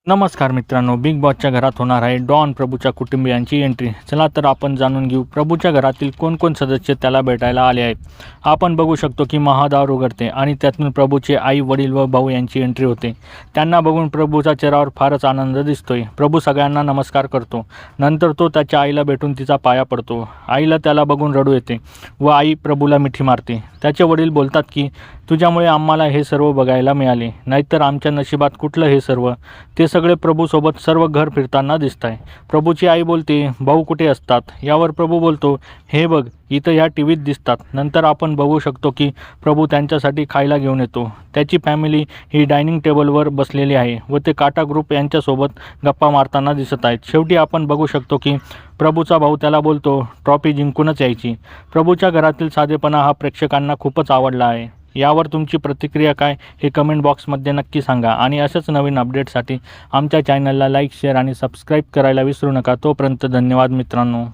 नमस्कार मित्रांनो, बिग बॉसच्या घरात होणार आहे डॉन प्रभूच्या कुटुंबियांची एंट्री. चला तर आपण जाणून घेऊ प्रभूच्या घरातील कोण सदस्य त्याला भेटायला आले आहेत. आपण बघू शकतो की महादार उघडते आणि त्यातून प्रभूचे आई, वडील व भाऊ यांची एंट्री होते. त्यांना बघून प्रभूच्या चेहऱ्यावर फारच आनंद दिसतोय. प्रभू सगळ्यांना नमस्कार करतो. नंतर तो त्याच्या आईला भेटून तिचा पाया पडतो. आईला त्याला बघून रडू येते व आई प्रभूला मिठी मारते. त्याचे वडील बोलतात की तुझ्यामुळे आम्हाला हे सर्व बघायला मिळाले, नाहीतर आमच्या नशिबात कुठलं हे सर्व. ते सगळे प्रभूसोबत सर्व घर फिरताना दिसत आहे. प्रभूची आई बोलते, भाऊ कुठे असतात? यावर प्रभू बोलतो, हे बघ इथं ह्या टीव्हीत दिसतात. नंतर आपण बघू शकतो की प्रभू त्यांच्यासाठी खायला घेऊन येतो. त्याची फॅमिली ही डायनिंग टेबलवर बसलेली आहे व ते काटा ग्रुप यांच्यासोबत गप्पा मारताना दिसत आहेत. शेवटी आपण बघू शकतो की प्रभूचा भाऊ त्याला बोलतो, ट्रॉफी जिंकूनच यायची. प्रभूच्या घरातील साधेपणा हा प्रेक्षकांना खूपच आवडला आहे. यावर तुमची प्रतिक्रिया काय हे कमेंट बॉक्समध्ये नक्की सांगा आणि अशाच नवीन अपडेटसाठी आमच्या चॅनलला लाईक, शेअर आणि सबस्क्राईब करायला विसरू नका. तोपर्यंत धन्यवाद मित्रांनो.